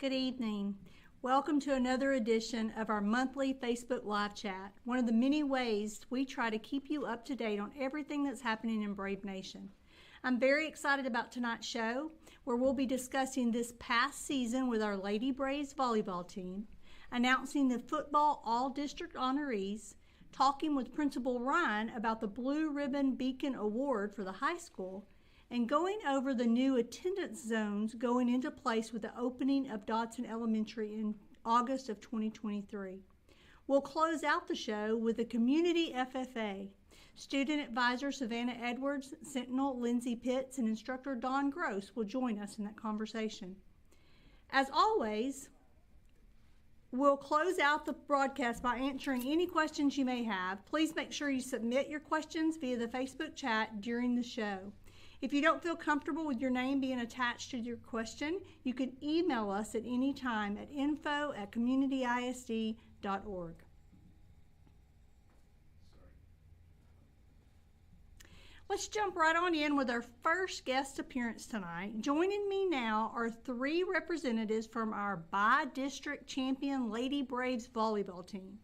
Good evening. Welcome to another edition of our monthly Facebook Live Chat, one of the many ways we try to keep you up to date on everything that's happening in Brave Nation. I'm very excited about tonight's show, where we'll be discussing this past season with our Lady Braves volleyball team, announcing the football all-district honorees, talking with Principal Ryan about the Blue Ribbon Beacon Award for the high school, and going over the new attendance zones going into place with the opening of Dodson Elementary in August of 2023. We'll close out the show with the Community FFA. Student advisor Savannah Edwards, Sentinel Lindsay Pitts, and instructor Don Gross will join us in that conversation. As always, we'll close out the broadcast by answering any questions you may have. Please make sure you submit your questions via the Facebook chat during the show. If you don't feel comfortable with your name being attached to your question, you can email us at any time at info@communityisd.org. Let's jump right on in with our first guest appearance tonight. Joining me now are three representatives from our by-district champion Lady Braves volleyball team.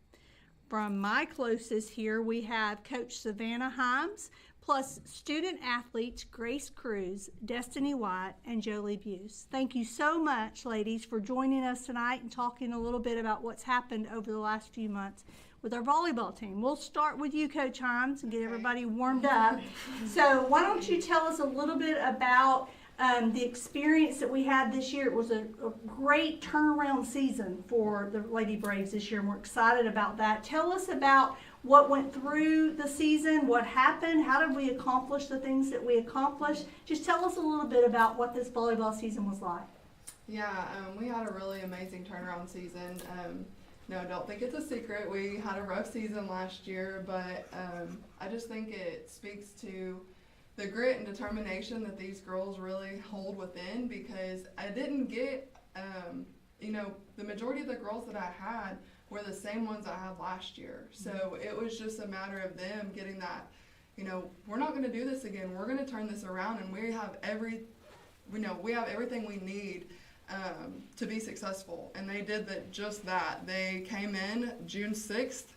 From my closest here, we have Coach Savannah Himes, plus student athletes Grace Cruz, Destiny White, and Jolie Buse. Thank you so much, ladies, for joining us tonight and talking a little bit about what's happened over the last few months with our volleyball team. We'll start with you, Coach Himes, and get everybody warmed up. So why don't you tell us a little bit about the experience that we had this year. It was a great turnaround season for the Lady Braves this year, and we're excited about that. Tell us about what went through the season, what happened, how did we accomplish the things that we accomplished. Just tell us a little bit about what this volleyball season was like. Yeah, we had a really amazing turnaround season. No, don't think it's a secret. We had a rough season last year, but I just think it speaks to the grit and determination that these girls really hold within, because I didn't get, the majority of the girls that I had were the same ones I had last year. So it was just a matter of them getting that, we're not going to do this again. We're going to turn this around, and we have everything we need to be successful. And they did just that. They came in June 6th,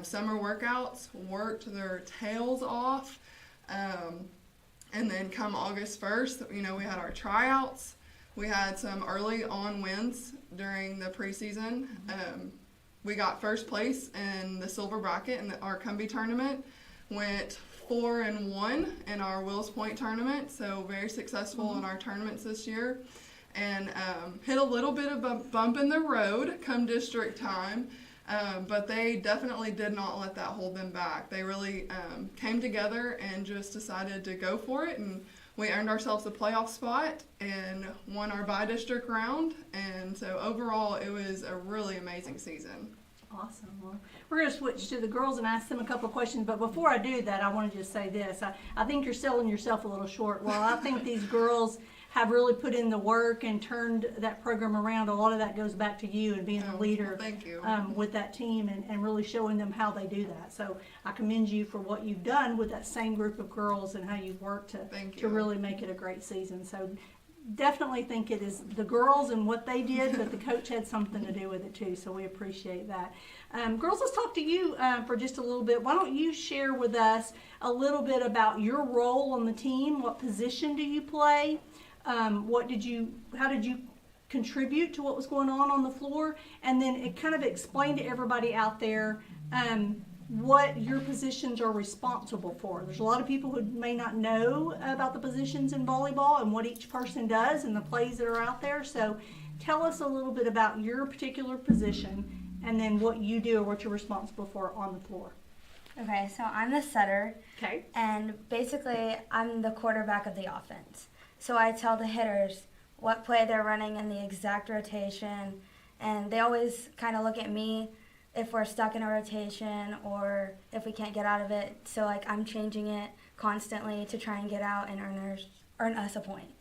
summer workouts, worked their tails off. And then come August 1st, we had our tryouts. We had some early on wins during the preseason. We got first place in the silver bracket in our Cumbie tournament, went 4-1 in our Wills Point tournament, so very successful in our tournaments this year. And hit a little bit of a bump in the road come district time. But they definitely did not let that hold them back. They really came together and just decided to go for it, and we earned ourselves a playoff spot and won our by-district round. And so overall, it was a really amazing season. Awesome. Well, we're going to switch to the girls and ask them a couple of questions, but before I do that, I want to just say this. I think you're selling yourself a little short. Well, I think these girls have really put in the work and turned that program around. A lot of that goes back to you and being the leader with that team and really showing them how they do that. So I commend you for what you've done with that same group of girls and how you've worked to really make it a great season. So definitely think it is the girls and what they did, but the coach had something to do with it too, so we appreciate that. Girls, let's talk to you for just a little bit. Why don't you share with us a little bit about your role on the team? What position do you play? How did you contribute to what was going on the floor? And then it kind of explain to everybody out there what your positions are responsible for. There's a lot of people who may not know about the positions in volleyball and what each person does and the plays that are out there. So tell us a little bit about your particular position and then what you do or what you're responsible for on the floor. Okay, so I'm the setter. Okay. And basically I'm the quarterback of the offense. So I tell the hitters what play they're running in the exact rotation, and they always kind of look at me if we're stuck in a rotation or if we can't get out of it. So I'm changing it constantly to try and get out and earn us a point.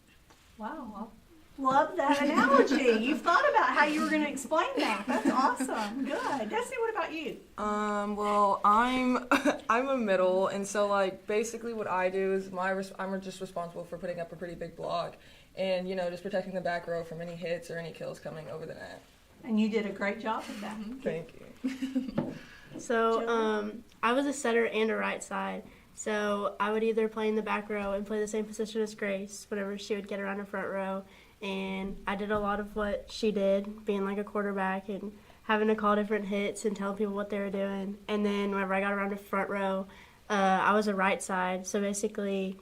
Wow. Love that analogy. You've thought about how you were going to explain that. That's awesome. Good. Destiny, what about you? Well, I'm a middle, and so basically what I do is I'm just responsible for putting up a pretty big block and, just protecting the back row from any hits or any kills coming over the net. And you did a great job with that. Thank you. So I was a setter and a right side. So I would either play in the back row and play the same position as Grace whenever she would get around the front row. And I did a lot of what she did, being like a quarterback and having to call different hits and tell people what they were doing. And then whenever I got around the front row, I was a right side. So basically,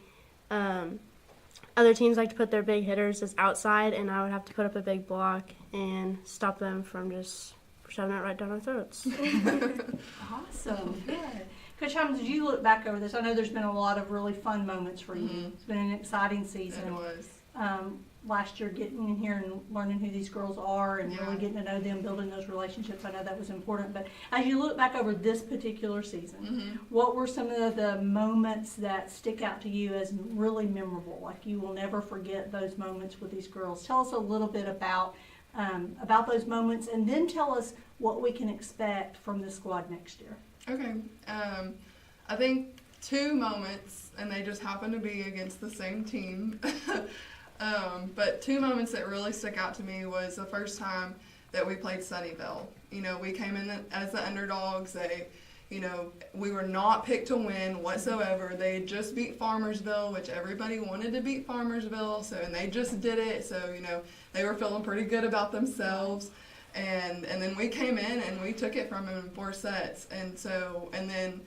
other teams like to put their big hitters as outside, and I would have to put up a big block and stop them from just shoving it right down our throats. Awesome, good. Coach Hyman, as you look back over this, I know there's been a lot of really fun moments for you. It's been an exciting season. It was. Last year, getting in here and learning who these girls are and really getting to know them, building those relationships, I know that was important. But as you look back over this particular season, what were some of the moments that stick out to you as really memorable? Like you will never forget those moments with these girls. Tell us a little bit about those moments, and then tell us what we can expect from the squad next year. Okay. I think 2 moments, and they just happen to be against the same team. But 2 moments that really stuck out to me was the first time that we played Sunnyvale. We came in as the underdogs. We were not picked to win whatsoever. They had just beat Farmersville, which everybody wanted to beat Farmersville, and they just did it. So, they were feeling pretty good about themselves. And then we came in and we took it from them in 4 sets. And then,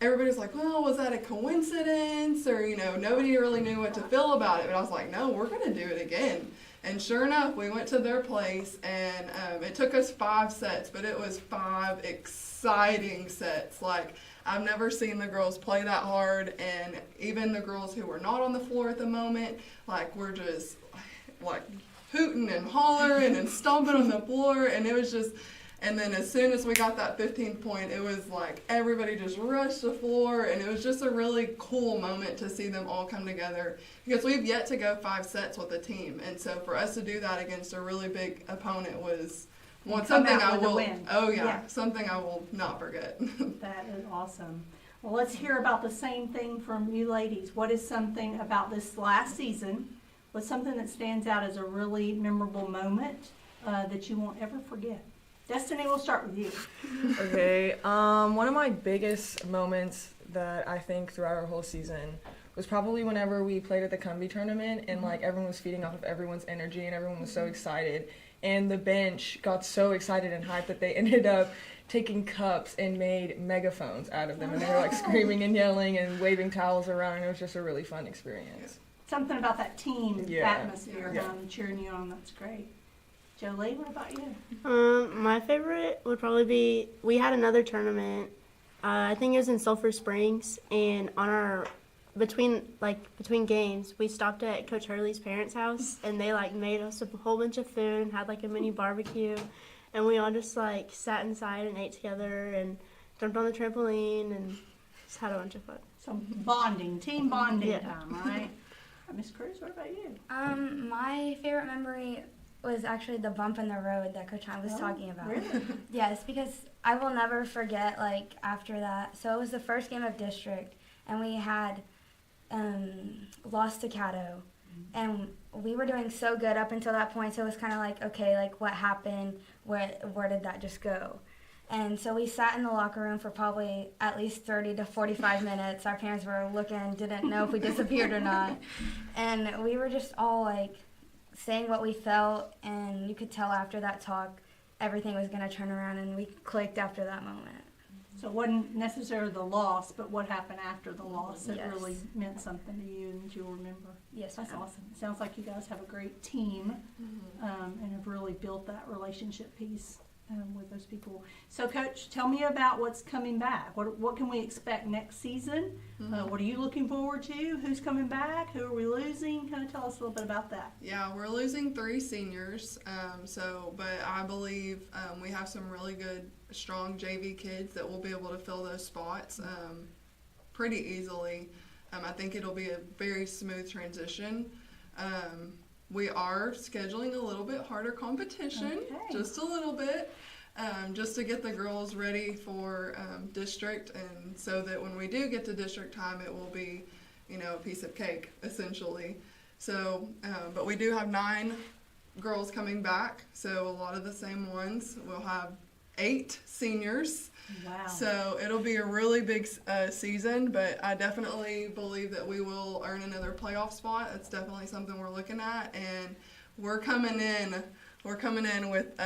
everybody's like, well, was that a coincidence? Or, nobody really knew what to feel about it. But I was like, no, we're going to do it again. And sure enough, we went to their place, and it took us 5 sets, but it was 5 exciting sets. Like, I've never seen the girls play that hard, and even the girls who were not on the floor at the moment, we're just, hooting and hollering and stomping on the floor, and it was just... And then as soon as we got that 15th point, it was like everybody just rushed the floor, and it was just a really cool moment to see them all come together, because we've yet to go 5 sets with a team. And so for us to do that against a really big opponent was something I will something I will not forget. That is awesome. Well, let's hear about the same thing from you ladies. What is something about this last season? What's something that stands out as a really memorable moment that you won't ever forget? Destiny, we'll start with you. Okay, one of my biggest moments that I think throughout our whole season was probably whenever we played at the Cumbie tournament, and everyone was feeding off of everyone's energy and everyone was so excited, and the bench got so excited and hyped that they ended up taking cups and made megaphones out of them, and they were screaming and yelling and waving towels around, and it was just a really fun experience. Something about that team atmosphere, Yeah. Cheering you on, that's great. Jolie, what about you? My favorite would probably be, we had another tournament, I think it was in Sulphur Springs, and on our, between games, we stopped at Coach Hurley's parents' house, and they made us a whole bunch of food and had a mini barbecue, and we all just sat inside and ate together and jumped on the trampoline and just had a bunch of fun. Some bonding, team bonding time, right? Miss Cruz, what about you? My favorite memory was actually the bump in the road that Coach Hunt was talking about. Really? Yes, because I will never forget, after that. So it was the first game of district, and we had lost to Caddo. And we were doing so good up until that point, so it was kind of okay, what happened? Where did that just go? And so we sat in the locker room for probably at least 30 to 45 minutes. Our parents were looking, didn't know if we disappeared or not. And we were just all, saying what we felt, and you could tell after that talk everything was going to turn around, and we clicked after that moment. So it wasn't necessarily the loss, but what happened after the loss that Yes. really meant something to you and that you'll remember. Yes, That's ma'am. awesome. It sounds like you guys have a great team and have really built that relationship piece with those people. So, Coach, tell me about what's coming back. What can we expect next season? What are you looking forward to? Who's coming back? Who are we losing? Kind of tell us a little bit about that. Yeah, we're losing 3 seniors, but I believe we have some really good, strong JV kids that will be able to fill those spots pretty easily. I think it'll be a very smooth transition. We are scheduling a little bit harder competition, just a little bit, just to get the girls ready for district, and so that when we do get to district time, it will be, a piece of cake, essentially. So, but we do have 9 girls coming back, so a lot of the same ones. We'll have 8 seniors. Wow. So it'll be a really big season, but I definitely believe that we will earn another playoff spot. That's definitely something we're looking at, and we're coming in. We're coming in with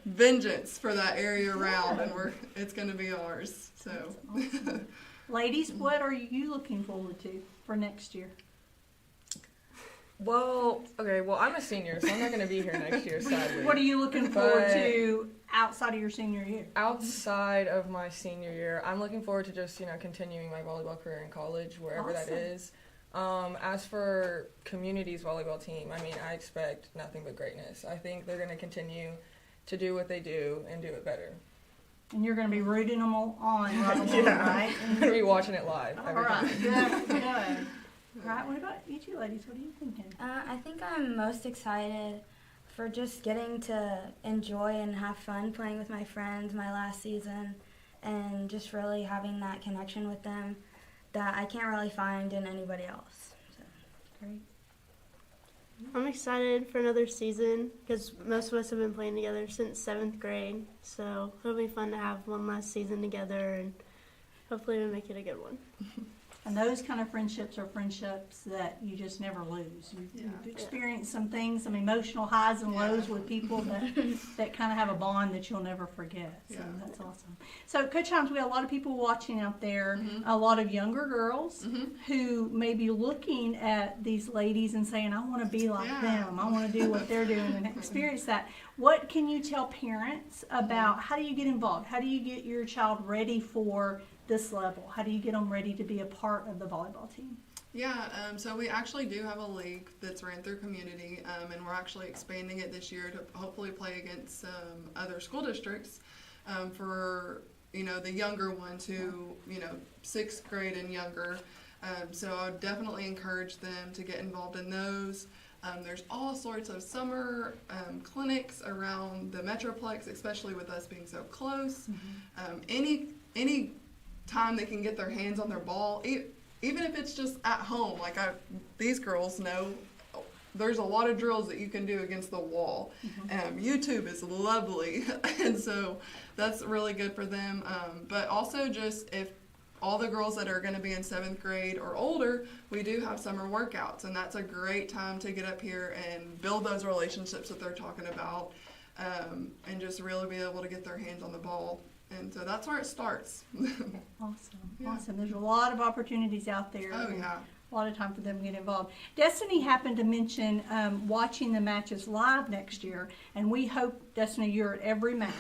vengeance for that area round, and it's going to be ours. So, Awesome. Ladies, what are you looking forward to for next year? Well, I'm a senior, so I'm not going to be here next year, sadly. What are you looking forward But- to outside of your senior year? Outside of my senior year, I'm looking forward to just, continuing my volleyball career in college, wherever that Awesome. is. As for community's volleyball team, I expect nothing but greatness. I think they're going to continue to do what they do and do it better. And you're going to be rooting them all on right along, right? I'm going to be watching it live. All every right, time. good. All right, what about you two ladies? What are you thinking? I think I'm most excited for just getting to enjoy and have fun playing with my friends my last season, and just really having that connection with them that I can't really find in anybody else. So. Great. I'm excited for another season because most of us have been playing together since 7th grade. So it'll be fun to have one last season together, and hopefully we make it a good one. And those kind of friendships are friendships that you just never lose. You've experienced some things, some emotional highs and lows with people that kind of have a bond that you'll never forget. So that's awesome. So, Coach Himes, we have a lot of people watching out there, a lot of younger girls who may be looking at these ladies and saying, I want to be like them. I want to do what they're doing and experience that. What can you tell parents about how do you get involved? How do you get your child ready for this level? How do you get them ready to be a part of the volleyball team? Yeah, so we actually do have a league that's ran through community, and we're actually expanding it this year to hopefully play against other school districts for, the younger ones who, 6th grade and younger. So I would definitely encourage them to get involved in those. There's all sorts of summer clinics around the Metroplex, especially with us being so close. Any time they can get their hands on their ball, even if it's just at home, these girls know there's a lot of drills that you can do against the wall. YouTube is lovely, and so that's really good for them. But also just if all the girls that are going to be in 7th grade or older, we do have summer workouts, and that's a great time to get up here and build those relationships that they're talking about, and just really be able to get their hands on the ball. And so that's where it starts. Awesome. There's a lot of opportunities out there. Oh, yeah. A lot of time for them to get involved. Destiny happened to mention watching the matches live next year, and we hope, Destiny, you're at every match.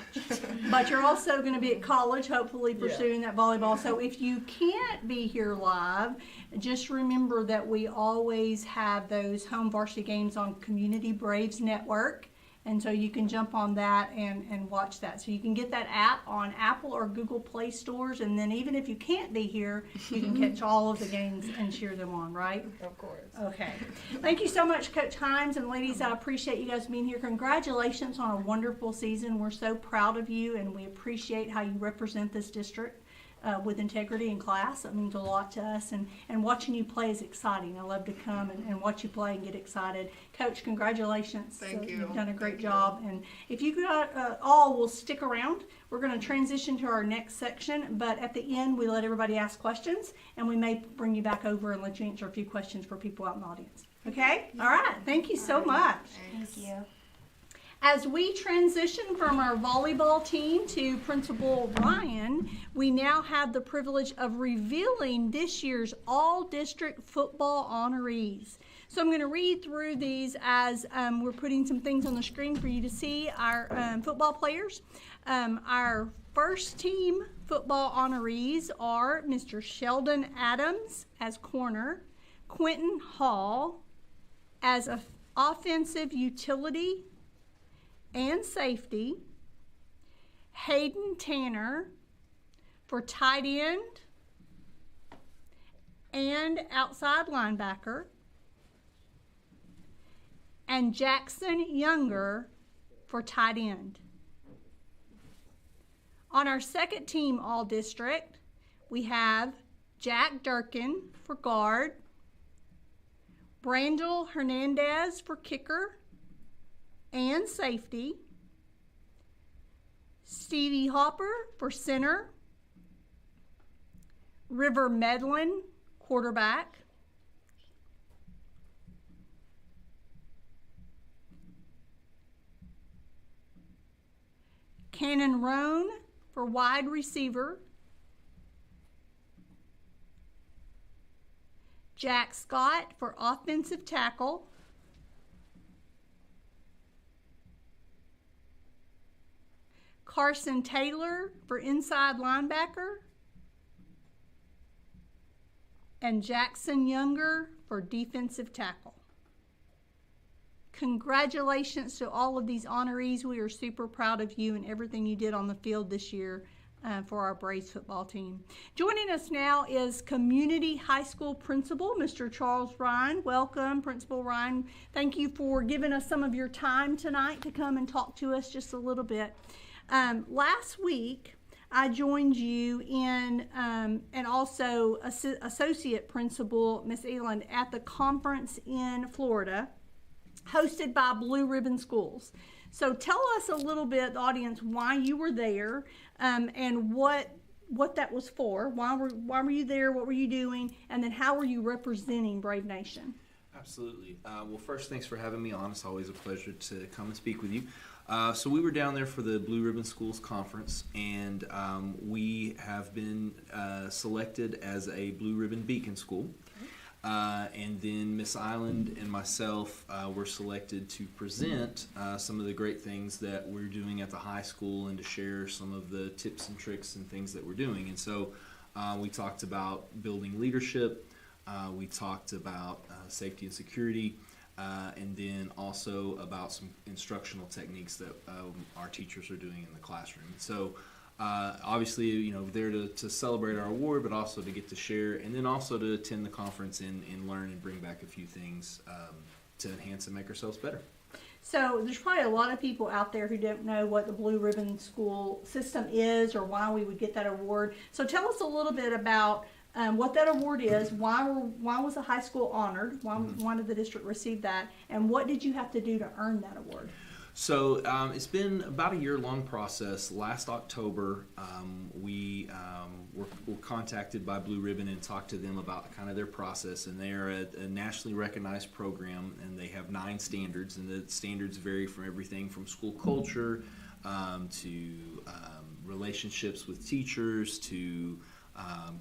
But you're also going to be at college, hopefully pursuing that volleyball. So if you can't be here live, just remember that we always have those home varsity games on Community Braves Network. And so you can jump on that and watch that. So you can get that app on Apple or Google Play stores. And then even if you can't be here, you can catch all of the games and cheer them on, right? Of course. Okay. Thank you so much, Coach Himes. And ladies, I appreciate you guys being here. Congratulations on a wonderful season. We're so proud of you, and we appreciate how you represent this district with integrity in class. It means a lot to us, and watching you play is exciting. I love to come and watch you play and get excited. Coach, congratulations. Thank you. You've done a great job. And if you all will stick around, we're going to transition to our next section, but at the end we let everybody ask questions, and we may bring you back over and let you answer a few questions for people out in the audience. Okay? All right. Thank you so much. Thank you. As we transition from our volleyball team to Principal Ryan, we now have the privilege of revealing this year's all-district football honorees. So I'm going to read through these as we're putting some things on the screen for you to see our football players. Our first team football honorees are Mr. Sheldon Adams as corner, Quinton Hall as offensive utility and safety, Hayden Tanner for tight end and outside linebacker, and Jackson Younger for tight end. On our second team all-district, we have Jack Durkin for guard, Brandel Hernandez for kicker and safety. Stevie Hopper for center. River Medlin, quarterback. Cannon Roan for wide receiver. Jack Scott for offensive tackle. Carson Taylor for inside linebacker. And Jackson Younger for defensive tackle. Congratulations to all of these honorees. We are super proud of you and everything you did on the field this year for our Braves football team. Joining us now is Community High School Principal, Mr. Charles Ryan. Welcome, Principal Ryan. Thank you for giving us some of your time tonight to come and talk to us just a little bit. Last week, I joined you in, and also Associate Principal, Miss Eland, at the conference in Florida, hosted by Blue Ribbon Schools. So tell us a little bit, the audience, why you were there, and what that was for. Why were you there? What were you doing? And then how were you representing Brave Nation? Absolutely. Well, first, thanks for having me on. It's always a pleasure to come and speak with you. So we were down there for the Blue Ribbon Schools Conference, and we have been selected as a Blue Ribbon Beacon School. And then Miss Island and myself were selected to present some of the great things that we're doing at the high school and to share some of the tips and tricks and things that we're doing. And so we talked about building leadership, we talked about safety and security, and then also about some instructional techniques that our teachers are doing in the classroom. So obviously, you know, there to celebrate our award, but also to get to share, and then also to attend the conference and learn and bring back a few things to enhance and make ourselves better. So there's probably a lot of people out there who don't know what the Blue Ribbon School system is or why we would get that award. So tell us a little bit about what that award is, why was the high school honored, why did the district receive that, and what did you have to do to earn that award? So it's been about a year-long process. Last October, we were contacted by Blue Ribbon and talked to them about kind of their process. And they are a nationally recognized program, and they have 9 standards. And the standards vary from everything from school culture to relationships with teachers to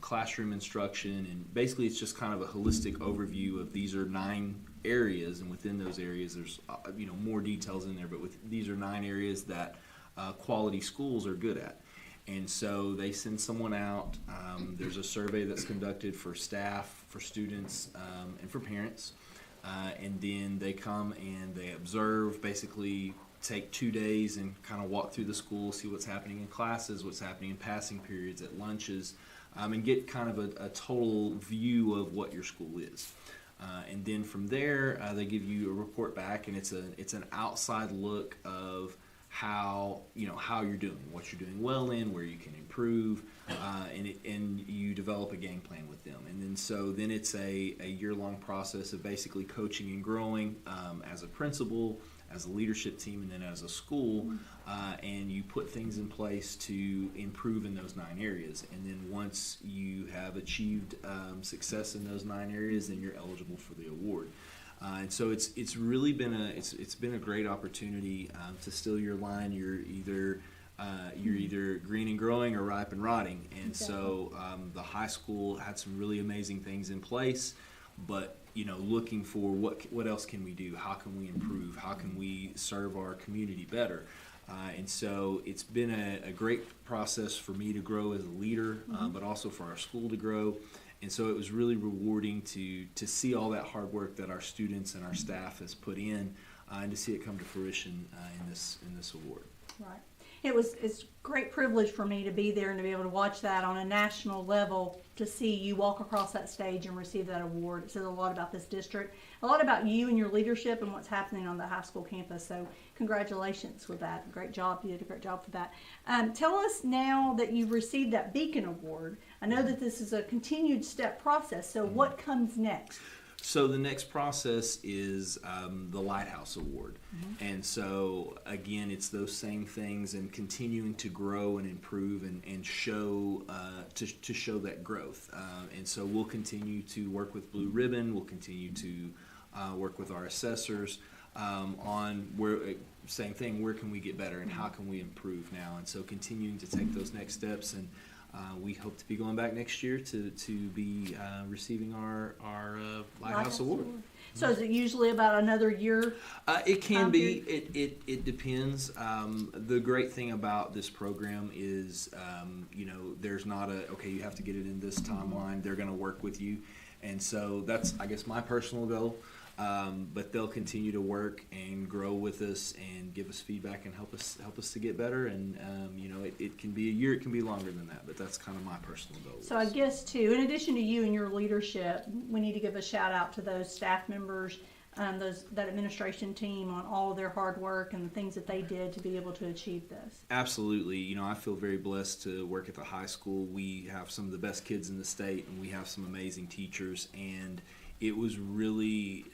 classroom instruction. And basically, it's just kind of a holistic overview of these are 9 areas, and within those areas there's more details in there, but these are 9 areas that quality schools are good at. And so they send someone out, there's a survey that's conducted for staff, for students, and for parents, and then they come and they observe, basically take 2 days and kind of walk through the school, see what's happening in classes, what's happening in passing periods, at lunches, and get kind of a total view of what your school is. And then from there, they give you a report back, and it's an outside look of how you're doing, what you're doing well in, where you can improve, and you develop a game plan with them. And then it's a year-long process of basically coaching and growing as a principal, as a leadership team, and then as a school, and you put things in place to improve in those 9 areas. And then once you have achieved success in those 9 areas, then you're eligible for the award. And so it's really been a great opportunity to steal your line. You're either green and growing or ripe and rotting. And so the high school had some really amazing things in place, but looking for what else can we do? How can we improve? How can we serve our community better? And so it's been a great process for me to grow as a leader, but also for our school to grow. And so it was really rewarding to see all that hard work that our students and our staff has put in, and to see it come to fruition in this award. Right. It's a great privilege for me to be there and to be able to watch that on a national level, to see you walk across that stage and receive that award. It says a lot about this district, a lot about you and your leadership and what's happening on the high school campus. So congratulations with that. Great job. You did a great job for that. Tell us now that you've received that Beacon Award. I know that this is a continued step process. So what comes next? So the next process is the Lighthouse Award. And so again, it's those same things and continuing to grow and improve and show to show that growth. And so we'll continue to work with Blue Ribbon. We'll continue to work with our assessors on where, same thing, where can we get better and how can we improve now? And so continuing to take those next steps, and we hope to be going back next year to be receiving our Lighthouse Award. So is it usually about another year? It can be. It depends. The great thing about this program is, there's not okay, you have to get it in this timeline. They're going to work with you. And so that's, I guess, my personal goal. But they'll continue to work and grow with us and give us feedback and help us to get better. And it can be a year, it can be longer than that, but that's kind of my personal goal. So I guess too, in addition to you and your leadership, we need to give a shout out to those staff members, that administration team on all of their hard work and the things that they did to be able to achieve this. Absolutely. I feel very blessed to work at the high school. We have some of the best kids in the state, and we have some amazing teachers, and it was really,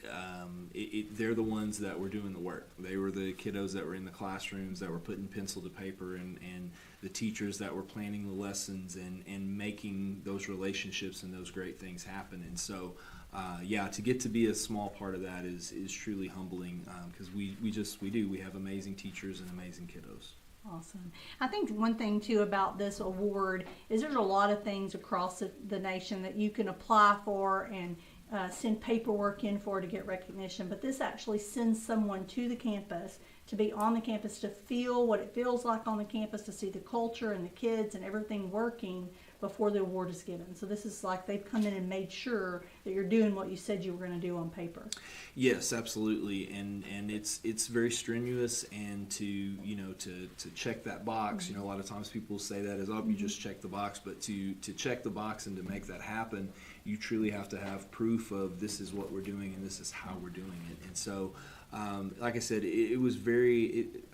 they're the ones that were doing the work. They were the kiddos that were in the classrooms, that were putting pencil to paper, and the teachers that were planning the lessons and making those relationships and those great things happen. And so, to get to be a small part of that is truly humbling, because we have amazing teachers and amazing kiddos. Awesome. I think one thing too about this award is there's a lot of things across the nation that you can apply for and send paperwork in for to get recognition, but this actually sends someone to the campus to be on the campus, to feel what it feels like on the campus, to see the culture and the kids and everything working before the award is given. So this is like they've come in and made sure that you're doing what you said you were going to do on paper. Yes, absolutely, and it's very strenuous, and to check that box. A lot of times people say that as, you just check the box, but to check the box and to make that happen, you truly have to have proof of this is what we're doing and this is how we're doing it. And so, like I said, it was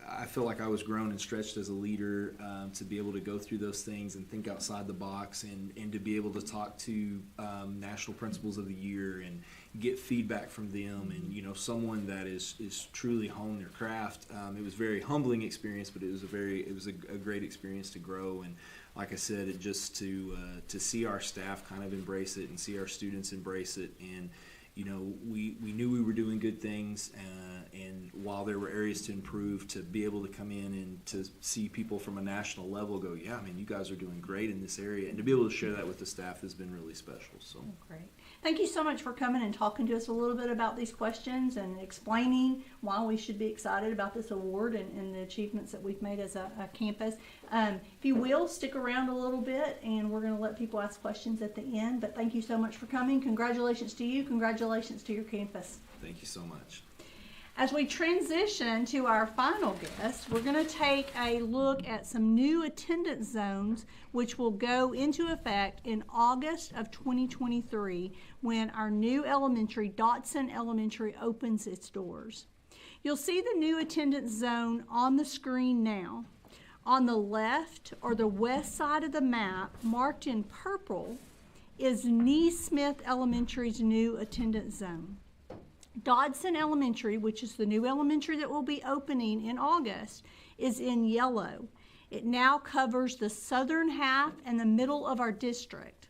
I feel like I was grown and stretched as a leader to be able to go through those things and think outside the box, and to be able to talk to National Principals of the Year and get feedback from them, and someone that is truly honed their craft. It was a very humbling experience, but it was a great experience to grow. And like I said, it just to see our staff kind of embrace it and see our students embrace it, and we knew we were doing good things, and while there were areas to improve, to be able to come in and to see people from a national level go, yeah, you guys are doing great in this area, and to be able to share that with the staff has been really special. So great. Thank you so much for coming and talking to us a little bit about these questions and explaining why we should be excited about this award and the achievements that we've made as a campus. If you will, stick around a little bit, and we're going to let people ask questions at the end. But thank you so much for coming. Congratulations to you. Congratulations to your campus. Thank you so much. As we transition to our final guest, we're going to take a look at some new attendance zones which will go into effect in August of 2023 when our new elementary, Dotson Elementary, opens its doors. You'll see the new attendance zone on the screen now. On the left or the west side of the map, marked in purple, is Neesmith Elementary's new attendance zone. Dodson Elementary, which is the new elementary that will be opening in August, is in yellow. It now covers the southern half and the middle of our district.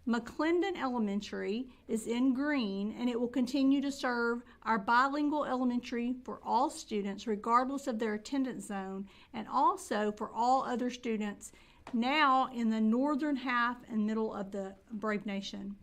McClendon Elementary is in green, and it will continue to serve our bilingual elementary for all students regardless of their attendance zone, and also for all other students now in the northern half and middle of the Brave Nation.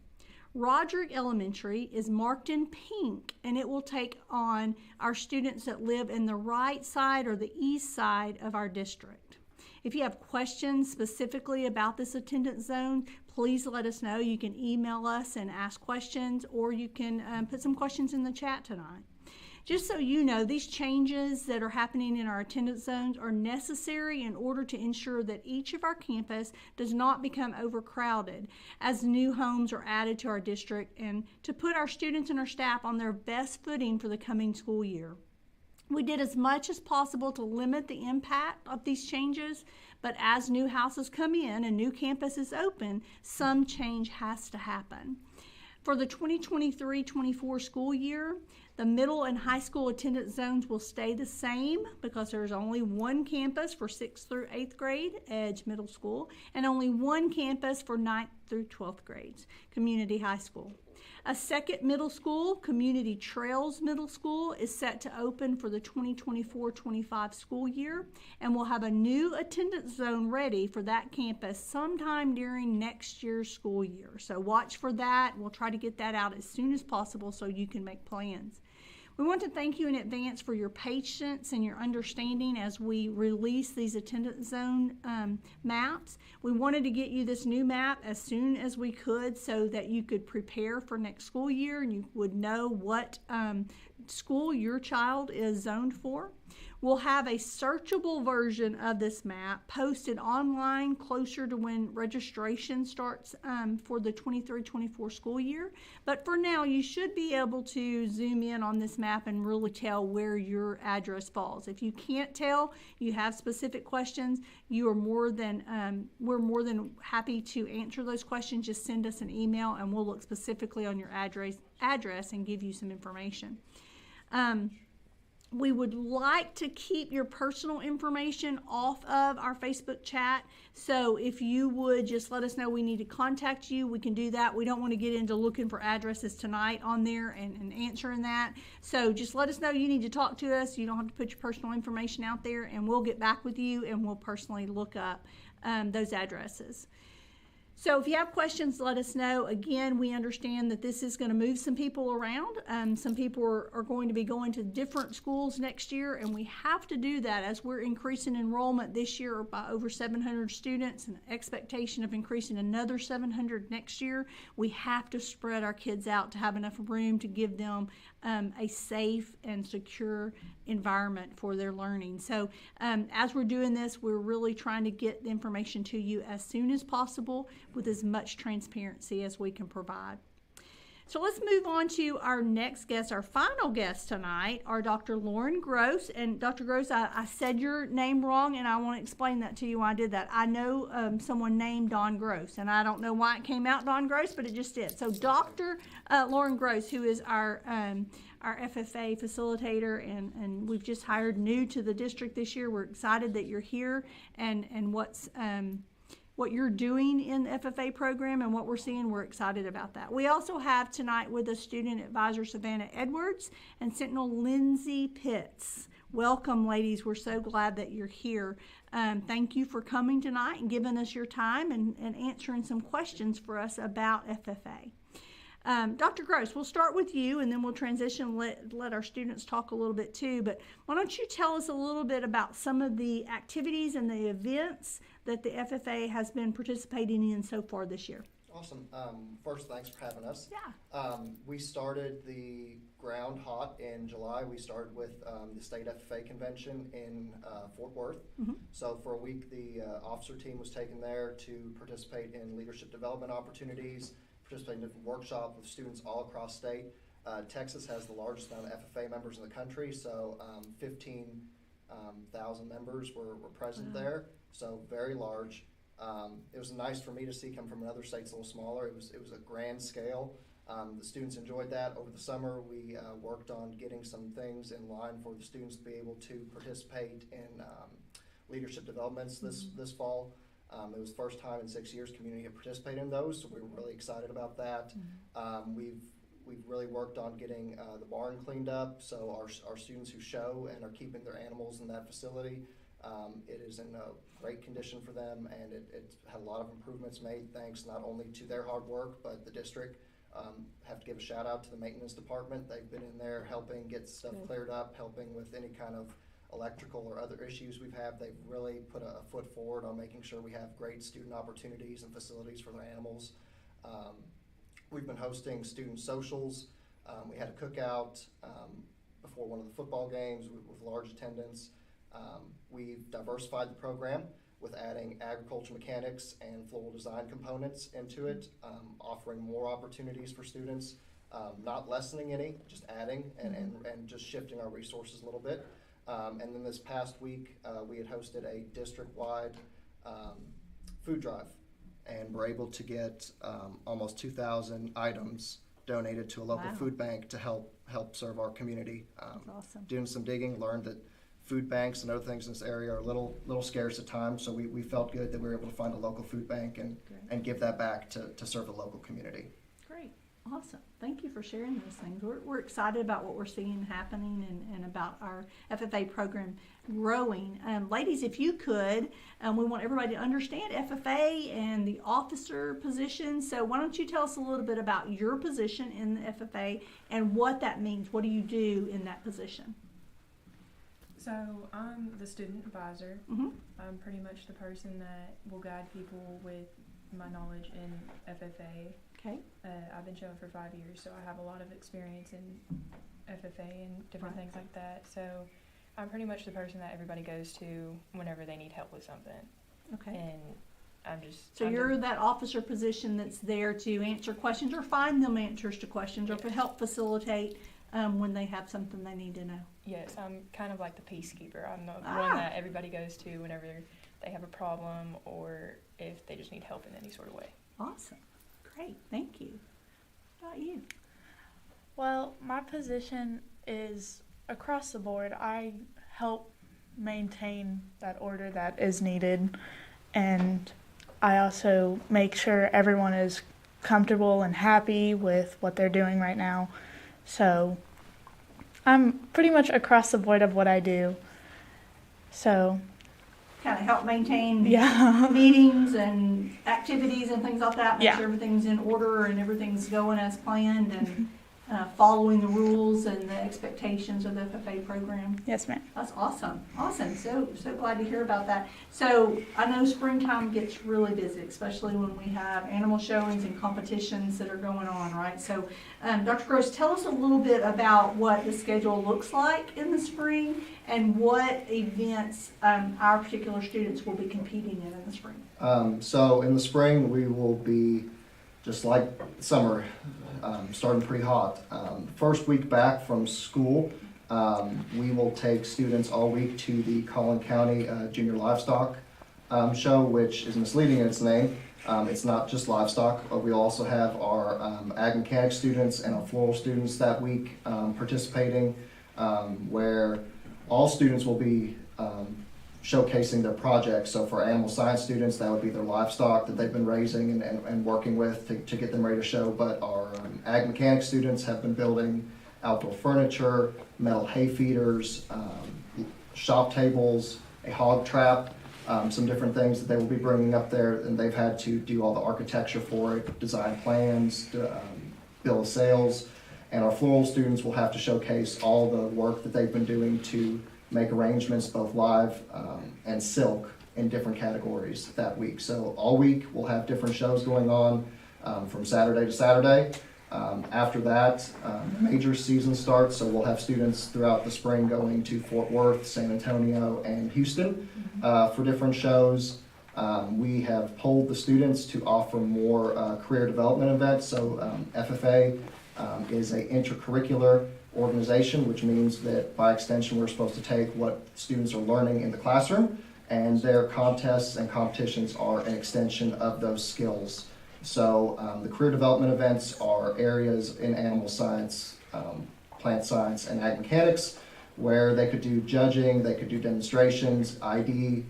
Roderick Elementary is marked in pink, and it will take on our students that live in the right side or the east side of our district. If you have questions specifically about this attendance zone, please let us know. You can email us and ask questions, or you can put some questions in the chat tonight. Just so you know, these changes that are happening in our attendance zones are necessary in order to ensure that each of our campus does not become overcrowded as new homes are added to our district, and to put our students and our staff on their best footing for the coming school year. We did as much as possible to limit the impact of these changes, but as new houses come in and new campuses open, some change has to happen. For the 2023-24 school year, the middle and high school attendance zones will stay the same because there's only one campus for 6th through 8th grade, Edge Middle School, and only one campus for 9th through 12th grades, Community High School. A second middle school, Community Trails Middle School, is set to open for the 2024-25 school year and will have a new attendance zone ready for that campus sometime during next year's school year. So watch for that. We'll try to get that out as soon as possible so you can make plans. We want to thank you in advance for your patience and your understanding as we release these attendance zone maps. We wanted to get you this new map as soon as we could so that you could prepare for next school year and you would know what school your child is zoned for. We'll have a searchable version of this map posted online closer to when registration starts for the 23-24 school year. But for now, you should be able to zoom in on this map and really tell where your address falls. If you can't tell, you have specific questions, you are we're more than happy to answer those questions. Just send us an email and we'll look specifically on your address and give you some information. We would like to keep your personal information off of our Facebook chat. So if you would just let us know we need to contact you, we can do that. We don't want to get into looking for addresses tonight on there and answering that. So just let us know you need to talk to us. You don't have to put your personal information out there and we'll get back with you and we'll personally look up those addresses. So if you have questions, let us know. Again, we understand that this is going to move some people around. Some people are going to be going to different schools next year, and we have to do that as we're increasing enrollment this year by over 700 students and expectation of increasing another 700 next year. We have to spread our kids out to have enough room to give them a safe and secure environment for their learning. So as we're doing this, we're really trying to get the information to you as soon as possible with as much transparency as we can provide. So let's move on to our next guest. Our final guest tonight are Dr. Lauren Gross. And Dr. Gross, I said your name wrong, and I want to explain that to you why I did that. I know someone named Don Gross, and I don't know why it came out Don Gross, but it just did. So Dr. Lauren Gross, who is our FFA facilitator, and we've just hired new to the district this year. We're excited that you're here and what you're doing in the FFA program and what we're seeing. We're excited about that. We also have tonight with us student advisor Savannah Edwards and Sentinel Lindsay Pitts. Welcome, ladies. We're so glad that you're here. Thank you for coming tonight and giving us your time and answering some questions for us about FFA. Dr. Gross, we'll start with you and then we'll transition and let our students talk a little bit too. But why don't you tell us a little bit about some of the activities and the events that the FFA has been participating in so far this year? Awesome. First, thanks for having us. Yeah. We started the ground hot in July. We started with the state FFA convention in Fort Worth. Mm-hmm. So for a week, the officer team was taken there to participate in leadership development opportunities, participate in different workshops with students all across state. Texas has the largest amount of FFA members in the country, so 15,000 members were present there, so very large. It was nice for me to see come from another state's a little smaller. It was a grand scale. The students enjoyed that. Over the summer, we worked on getting some things in line for the students to be able to participate in leadership developments this fall. It was the first time in 6 years community had participated in those, so we were really excited about that. Mm-hmm. We've really worked on getting the barn cleaned up, so our students who show and are keeping their animals in that facility, it is in a great condition for them, and it had a lot of improvements made thanks not only to their hard work, but the district. Have to give a shout out to the maintenance department. They've been in there helping get stuff cleared up, helping with any kind of electrical or other issues we've had. They've really put a foot forward on making sure we have great student opportunities and facilities for their animals. We've been hosting student socials. We had a cookout before one of the football games with large attendance. We've diversified the program with adding agriculture mechanics and floral design components into it, offering more opportunities for students, not lessening any, just adding and just shifting our resources a little bit. And then this past week, we had hosted a district-wide food drive, and we're able to get almost 2,000 items donated to a local Wow. food bank to help serve our community. That's awesome. Doing some digging, learned that food banks and other things in this area are a little scarce at times, so we felt good that we were able to find a local food bank and give that back to serve the local community. Great, awesome. Thank you for sharing those things. We're excited about what we're seeing happening and about our FFA program growing. Ladies, if you could, we want everybody to understand FFA and the officer position. So why don't you tell us a little bit about your position in the FFA and what that means? What do you do in that position? So I'm the student advisor. Mm-hmm. I'm pretty much the person that will guide people with my knowledge in FFA. Okay. I've been showing for 5 years, so I have a lot of experience in FFA and different things like that. So I'm pretty much the person that everybody goes to whenever they need help with something. Okay. And I'm just... So you're that officer position that's there to answer questions or find them answers to questions or to help facilitate when they have something they need to know. Yes, I'm kind of like the peacekeeper. I'm the one that everybody goes to whenever they have a problem or if they just need help in any sort of way. Awesome. Great. Thank you. How about you? Well, my position is across the board. I help maintain that order that is needed, and I also make sure everyone is comfortable and happy with what they're doing right now. So I'm pretty much across the board of what I do. So Kind of help maintain yeah. meetings and activities and things like that. Make Yeah. sure everything's in order and everything's going as planned and following the rules and the expectations of the FFA program. Yes, ma'am. That's awesome. Awesome. So glad to hear about that. So I know springtime gets really busy, especially when we have animal showings and competitions that are going on, right? So Dr. Gross, tell us a little bit about what the schedule looks like in the spring and what events our particular students will be competing in the spring. So in the spring, we will be just like summer, starting pretty hot. First week back from school, we will take students all week to the Collin County Junior Livestock Show, which is misleading in its name. It's not just livestock. We also have our ag mechanics students and our floral students that week participating, where all students will be showcasing their projects. So for animal science students, that would be their livestock that they've been raising and working with to get them ready to show. But our ag mechanics students have been building outdoor furniture, metal hay feeders, shop tables, a hog trap, some different things that they will be bringing up there, and they've had to do all the architecture for it, design plans, bill of sales. And our floral students will have to showcase all the work that they've been doing to make arrangements, both live and silk, in different categories that week. So all week we'll have different shows going on from Saturday to Saturday. After that, major season starts, so we'll have students throughout the spring going to Fort Worth, San Antonio, and Houston for different shows. We have polled the students to offer more career development events. So FFA is an intercurricular organization, which means that by extension we're supposed to take what students are learning in the classroom, and their contests and competitions are an extension of those skills. So the career development events are areas in animal science, plant science, and ag mechanics, where they could do judging, they could do demonstrations, ID,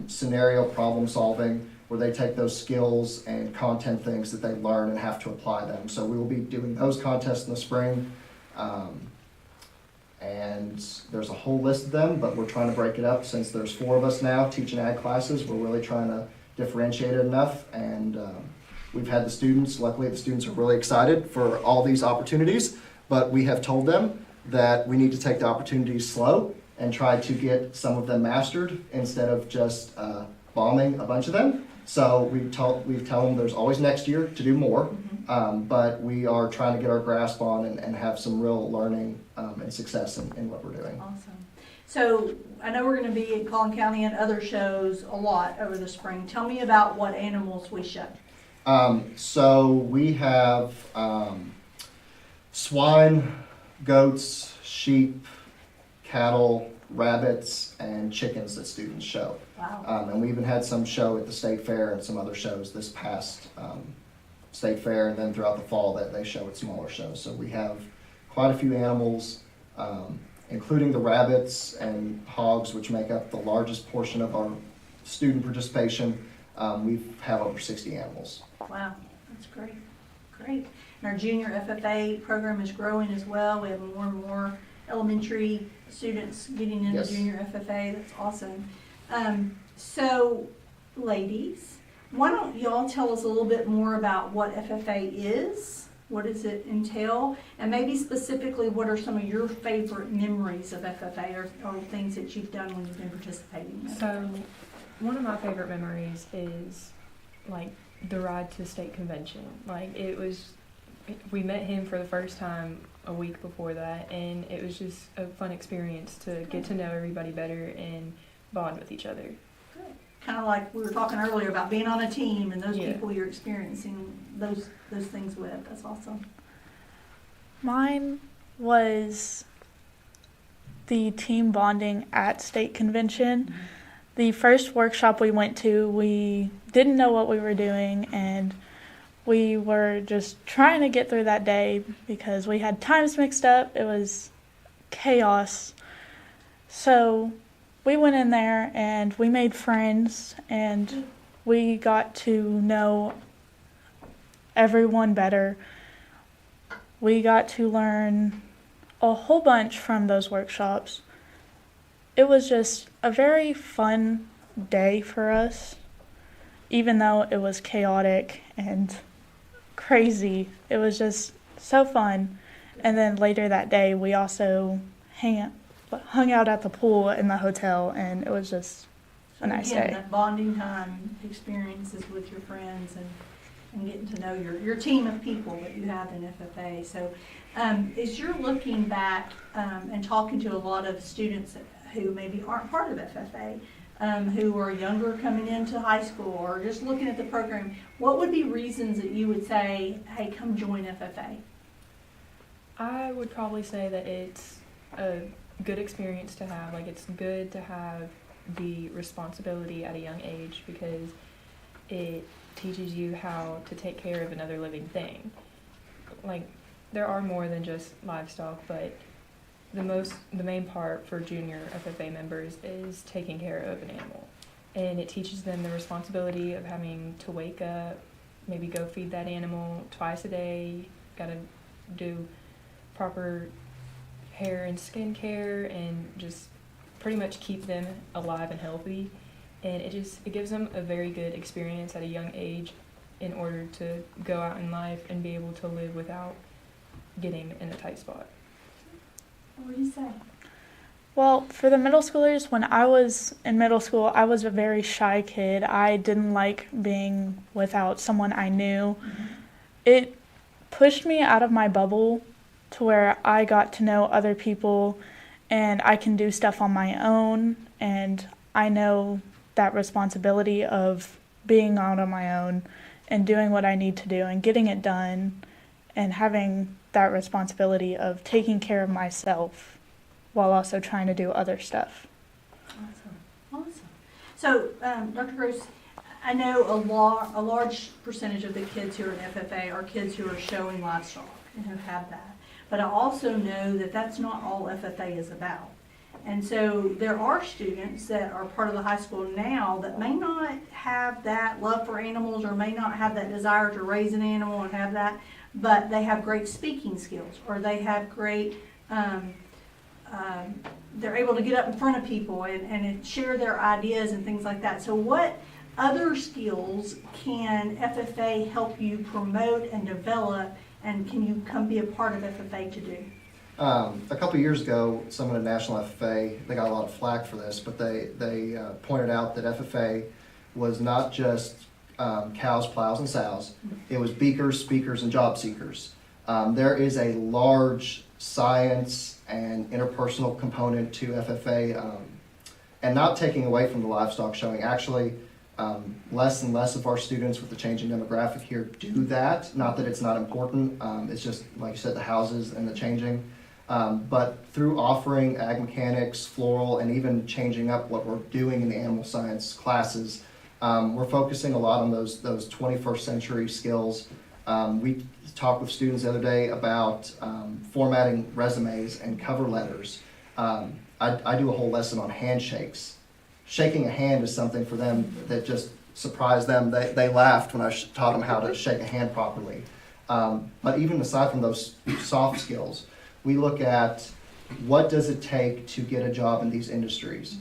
scenario problem solving, where they take those skills and content things that they learn and have to apply them. So we will be doing those contests in the spring. And there's a whole list of them, but we're trying to break it up. Since there's 4 of us now teaching ag classes, we're really trying to differentiate it enough. And we've had the students, luckily the students are really excited for all these opportunities, but we have told them that we need to take the opportunities slow and try to get some of them mastered instead of just bombing a bunch of them. So we tell them there's always next year to do more, but we are trying to get our grasp on and have some real learning and success in what we're doing. Awesome. So I know we're going to be in Collin County and other shows a lot over the spring. Tell me about what animals we show. So we have swine, goats, sheep, cattle, rabbits, and chickens that students show. Wow. And we even had some show at the state fair and some other shows this past state fair, and then throughout the fall that they show at smaller shows. So we have quite a few animals, including the rabbits and hogs, which make up the largest portion of our student participation. We have over 60 animals. Wow, that's great, great. And our junior FFA program is growing as well. We have more and more elementary students getting into Yes. junior FFA. That's awesome. So, ladies, why don't y'all tell us a little bit more about what FFA is? What does it entail? And maybe specifically, what are some of your favorite memories of FFA or things that you've done when you've been participating in FFA? So, one of my favorite memories is like the ride to state convention. Like we met him for the first time a week before that, and it was just a fun experience to get to know everybody better and bond with each other. Kind of like we were talking earlier about being on a team and those Yeah. people you're experiencing those things with. That's awesome. Mine was the team bonding at state convention. The first workshop we went to, we didn't know what we were doing, and we were just trying to get through that day because we had times mixed up. It was chaos. So we went in there and we made friends, and we got to know everyone better. We got to learn a whole bunch from those workshops. It was just a very fun day for us, even though it was chaotic and crazy. It was just so fun. And then later that day, we also hung out at the pool in the hotel, and it was just a nice Again, day. that bonding time experiences with your friends and getting to know your team of people that you have in FFA. So as you're looking back and talking to a lot of students who maybe aren't part of FFA, who are younger coming into high school or just looking at the program, what would be reasons that you would say, hey, come join FFA? I would probably say that it's a good experience to have. Like, it's good to have the responsibility at a young age because it teaches you how to take care of another living thing. Like, there are more than just livestock, but the main part for junior FFA members is taking care of an animal. And it teaches them the responsibility of having to wake up, maybe go feed that animal twice a day, gotta do proper hair and skin care and just pretty much keep them alive and healthy. And it gives them a very good experience at a young age in order to go out in life and be able to live without getting in a tight spot. What do you say? Well, for the middle schoolers, when I was in middle school, I was a very shy kid. I didn't like being without someone I knew. It pushed me out of my bubble to where I got to know other people and I can do stuff on my own, and I know that responsibility of being out on my own and doing what I need to do and getting it done and having that responsibility of taking care of myself while also trying to do other stuff. Awesome. So, Dr. Gross, I know a large percentage of the kids who are in FFA are kids who are showing livestock and who have that. But I also know that that's not all FFA is about. And so there are students that are part of the high school now that may not have that love for animals or may not have that desire to raise an animal and have that, but they have great speaking skills or they have great, they're able to get up in front of people and share their ideas and things like that. So what other skills can FFA help you promote and develop, and can you come be a part of FFA to do? A couple of years ago, someone at National FFA, they got a lot of flack for this, but they pointed out that FFA was not just cows, plows, and sows. It was beakers, speakers, and job seekers. There is a large science and interpersonal component to FFA, and not taking away from the livestock showing. Actually, less and less of our students with the changing demographic here do that. Not that it's not important. It's just, like you said, the houses and the changing. But through offering ag mechanics, floral, and even changing up what we're doing in the animal science classes, we're focusing a lot on those 21st century skills We talked with students the other day about formatting resumes and cover letters. I do a whole lesson on handshakes. Shaking a hand is something for them that just surprised them. They laughed when I taught them how to shake a hand properly. But even aside from those soft skills, we look at what does it take to get a job in these industries.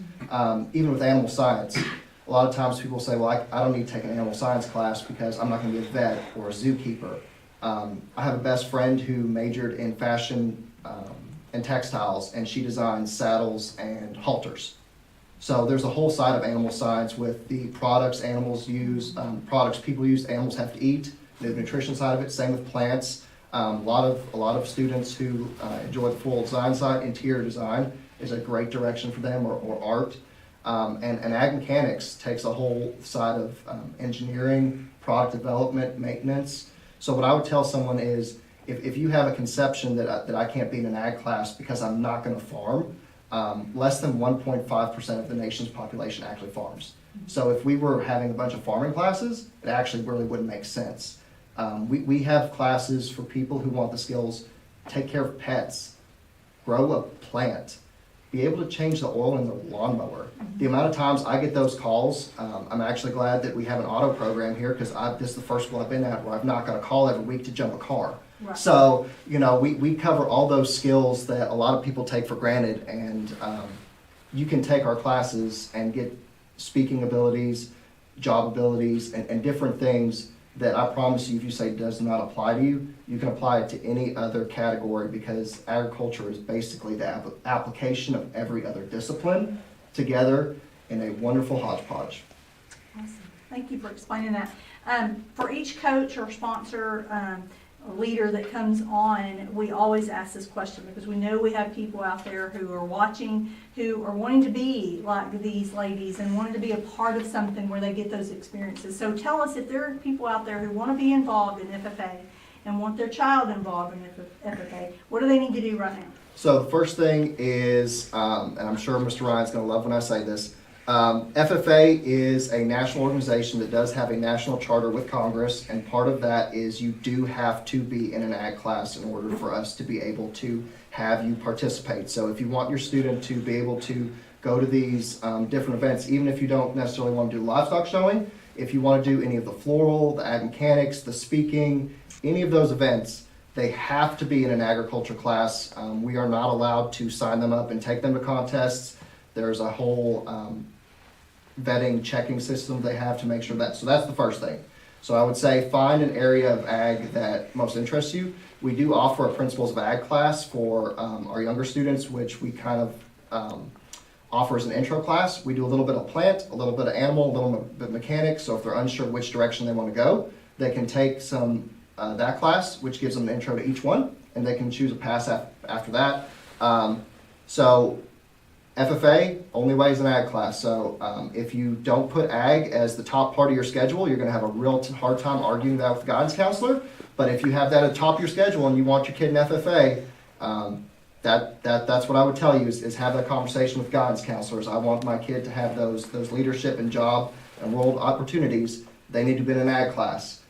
Even with animal science, a lot of times people say, well, I don't need to take an animal science class because I'm not going to be a vet or a zookeeper. I have a best friend who majored in fashion and textiles, and she designs saddles and halters. So there's a whole side of animal science with the products animals use, products people use, animals have to eat, the nutrition side of it, same with plants. A lot of students who enjoy the full design side, interior design is a great direction for them, or art. And ag mechanics takes a whole side of engineering, product development, maintenance. So what I would tell someone is, if you have a conception that I can't be in an ag class because I'm not going to farm, less than 1.5% of the nation's population actually farms. So if we were having a bunch of farming classes, it actually really wouldn't make sense. We have classes for people who want the skills, take care of pets, grow a plant, be able to change the oil in the lawnmower. The amount of times I get those calls, I'm actually glad that we have an auto program here, because this is the first school I've been at where I've not got a call every week to jump a car. Right. So, we cover all those skills that a lot of people take for granted, and you can take our classes and get speaking abilities, job abilities, and different things that I promise you, if you say does not apply to you, you can apply it to any other category, because agriculture is basically the application of every other discipline together in a wonderful hodgepodge. Awesome. Thank you for explaining that. For each coach or sponsor, leader that comes on, we always ask this question, because we know we have people out there who are watching, who are wanting to be like these ladies and wanting to be a part of something where they get those experiences. So tell us, if there are people out there who want to be involved in FFA and want their child involved in FFA, what do they need to do right now? So the first thing is, and I'm sure Mr. Ryan's going to love when I say this, FFA is a national organization that does have a national charter with Congress, and part of that is you do have to be in an ag class in order for us to be able to have you participate. So if you want your student to be able to go to these different events, even if you don't necessarily want to do livestock showing, if you want to do any of the floral, the ag mechanics, the speaking, any of those events, they have to be in an agriculture class. We are not allowed to sign them up and take them to contests. There's a whole vetting, checking system they have to make sure that, so that's the first thing. So I would say find an area of ag that most interests you. We do offer a Principles of Ag class for our younger students, which we kind of offer as an intro class. We do a little bit of plant, a little bit of animal, a little bit of mechanics, so if they're unsure which direction they want to go, they can take that class, which gives them an intro to each one, and they can choose a pass after that. So FFA, only way is an ag class. So if you don't put ag as the top part of your schedule, you're going to have a real hard time arguing that with the guidance counselor. But if you have that at the top of your schedule and you want your kid in FFA, that's what I would tell you is have that conversation with guidance counselors. I want my kid to have those leadership and job and world opportunities. They need to be in an ag class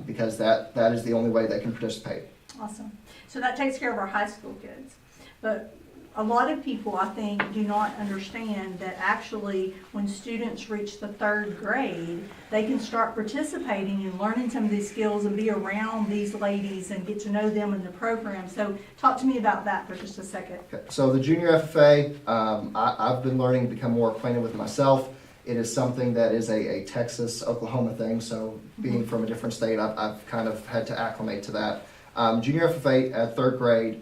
because that is the only way they can participate. Awesome. So that takes care of our high school kids. But a lot of people, I think, do not understand that actually when students reach the 3rd grade, they can start participating and learning some of these skills and be around these ladies and get to know them in the program. So talk to me about that for just a second. Okay. So the junior FFA, I've been learning to become more acquainted with myself. It is something that is a Texas, Oklahoma thing. So being from a different state, I've kind of had to acclimate to that. Junior FFA at 3rd grade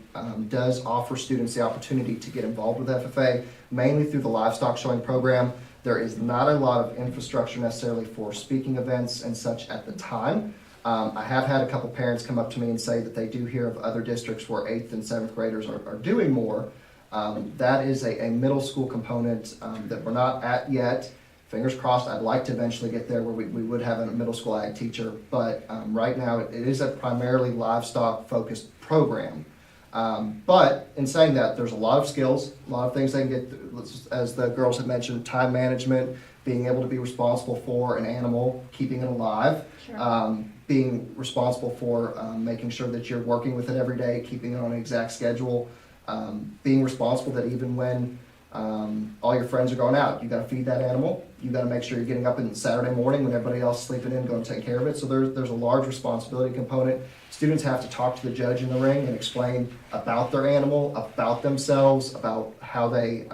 does offer students the opportunity to get involved with FFA, mainly through the livestock showing program. There is not a lot of infrastructure necessarily for speaking events and such at the time. I have had a couple parents come up to me and say that they do hear of other districts where 8th and 7th graders are doing more. That is a middle school component that we're not at yet. Fingers crossed, I'd like to eventually get there where we would have a middle school ag teacher, but right now it is a primarily livestock focused program. But in saying that, there's a lot of skills, a lot of things they can get, as the girls had mentioned, time management, being able to be responsible for an animal, keeping it alive, Sure. being responsible for making sure that you're working with it every day, keeping it on an exact schedule, being responsible that even when all your friends are going out, you got to feed that animal. You got to make sure you're getting up on Saturday morning when everybody else is sleeping in, going to take care of it. So there's a large responsibility component. Students have to talk to the judge in the ring and explain about their animal, about themselves, about how they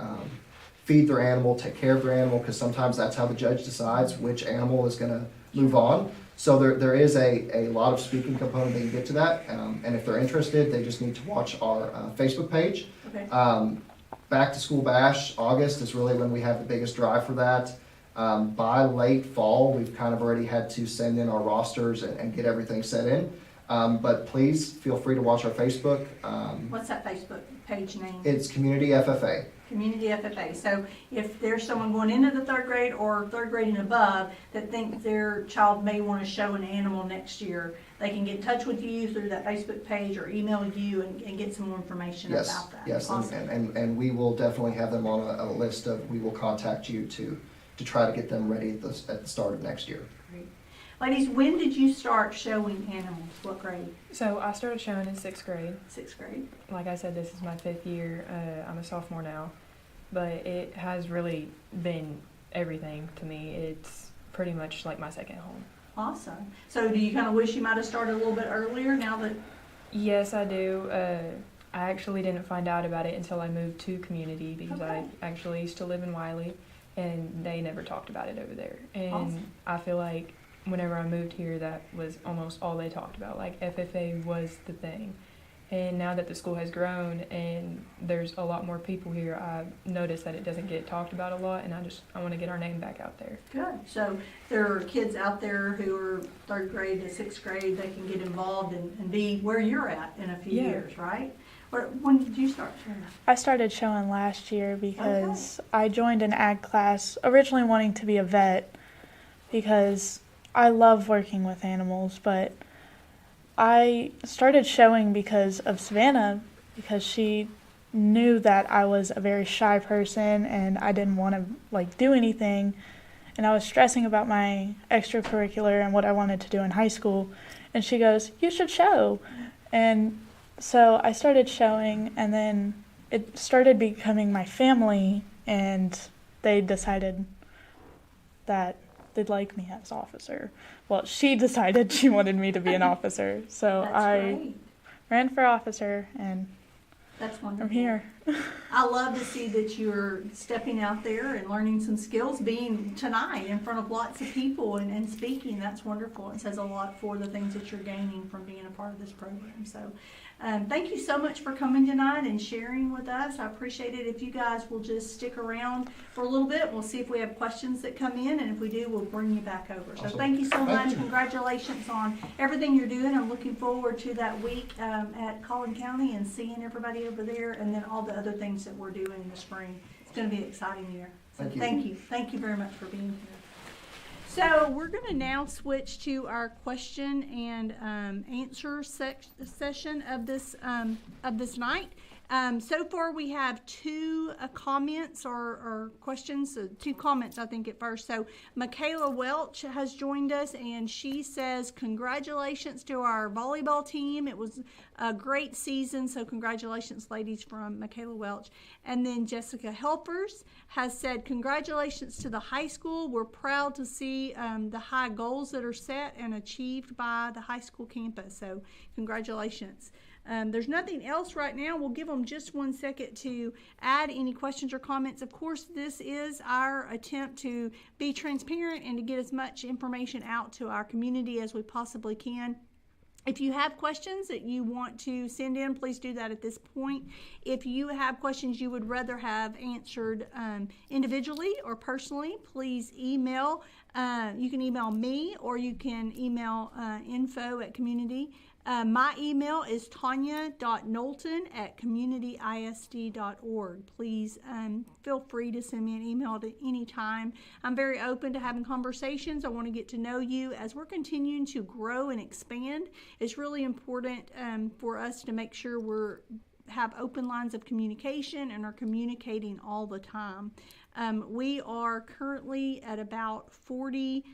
feed their animal, take care of their animal, because sometimes that's how the judge decides which animal is going to move on. So there is a lot of speaking component that you get to that. And if they're interested, they just need to watch our Facebook page. Okay. Back to School Bash, August is really when we have the biggest drive for that. By late fall, we've kind of already had to send in our rosters and get everything set in. But please feel free to watch our Facebook. What's that Facebook page name? It's Community FFA. Community FFA. So if there's someone going into the third grade or third grade and above that thinks their child may want to show an animal next year, they can get in touch with you through that Facebook page or email you and get some more information Yes, about that. yes, Awesome. and we will definitely have them on a list of, we will contact you to try to get them ready at the start of next year. Great. Ladies, when did you start showing animals? What grade? So I started showing in 6th grade. 6th grade. Like I said, this is my 5th year. I'm a sophomore now, but it has really been everything to me. It's pretty much like my second home. Awesome. So do you kind of wish you might have started a little bit earlier now that? Yes, I do. I actually didn't find out about it until I moved to community because Okay. I actually used to live in Wiley, and they never talked about it over there. And Awesome. I feel like whenever I moved here, that was almost all they talked about. Like FFA was the thing. And now that the school has grown and there's a lot more people here, I've noticed that it doesn't get talked about a lot, and I want to get our name back out there. Good. So there are kids out there who are 3rd grade to 6th grade that can get involved and be where you're at in a few Yeah. years, right? When did you start showing? I started showing last year because I joined an ag class, originally wanting to be a vet because I love working with animals, but I started showing because of Savannah, because she knew that I was a very shy person and I didn't want to do anything, and I was stressing about my extracurricular and what I wanted to do in high school, and she goes, "You should show." And so I started showing, and then it started becoming my family, and they decided that they'd like me as officer. Well, she decided she wanted me to be an officer, so That's I great. ran for officer, and That's wonderful. I'm here. I love to see that you're stepping out there and learning some skills, being tonight in front of lots of people and speaking. That's wonderful. It says a lot for the things that you're gaining from being a part of this program. So thank you so much for coming tonight and sharing with us. I appreciate it. If you guys will just stick around for a little bit, we'll see if we have questions that come in, and if we do, we'll bring you back over. So Awesome. thank you so Thank much. you. Congratulations on everything you're doing. I'm looking forward to that week at Collin County and seeing everybody over there, and then all the other things that we're doing in the spring. It's going to be an exciting year. So Thank you. thank you. Thank you very much for being here. So we're going to now switch to our question and answer session of this night. So far we have 2 comments or questions, 2 comments I think at first. So Michaela Welch has joined us, and she says, congratulations to our volleyball team. It was a great season, so congratulations ladies, from Michaela Welch. And then Jessica Helpers has said, congratulations to the high school. We're proud to see the high goals that are set and achieved by the high school campus. So congratulations. There's nothing else right now. We'll give them just 1 second to add any questions or comments. Of course, this is our attempt to be transparent and to get as much information out to our community as we possibly can. If you have questions that you want to send in, please do that at this point. If you have questions you would rather have answered individually or personally, please email. You can email me, or you can email info@community. My email is tanya.knowlton@communityisd.org. Please feel free to send me an email at any time. I'm very open to having conversations. I want to get to know you. As we're continuing to grow and expand, it's really important for us to make sure have open lines of communication and are communicating all the time. We are currently at about 40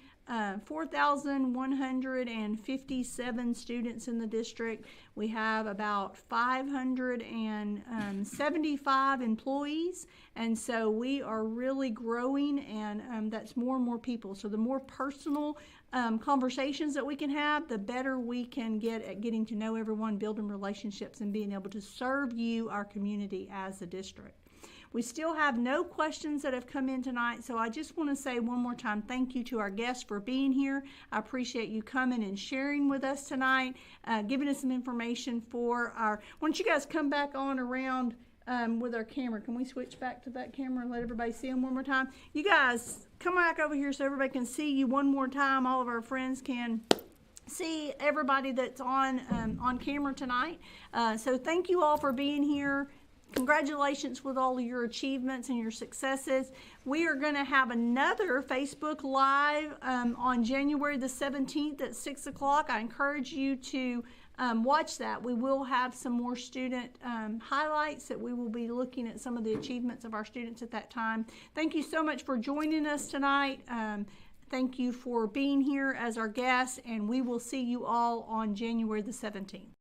4,157 students in the district. We have about 575 employees, and so we are really growing, and that's more and more people. So the more personal conversations that we can have, the better we can get at getting to know everyone, building relationships, and being able to serve you, our community, as a district. We still have no questions that have come in tonight, so I just want to say one more time thank you to our guests for being here. I appreciate you coming and sharing with us tonight, giving us some information for our... Why don't you guys come back on around with our camera. Can we switch back to that camera and let everybody see them one more time? You guys, come back over here so everybody can see you one more time. All of our friends can see everybody that's on camera tonight. So thank you all for being here. Congratulations with all of your achievements and your successes. We are going to have another Facebook Live on January the 17th at 6 o'clock. I encourage you to watch that. We will have some more student highlights that we will be looking at some of the achievements of our students at that time. Thank you so much for joining us tonight. Thank you for being here as our guests, and we will see you all on January the 17th.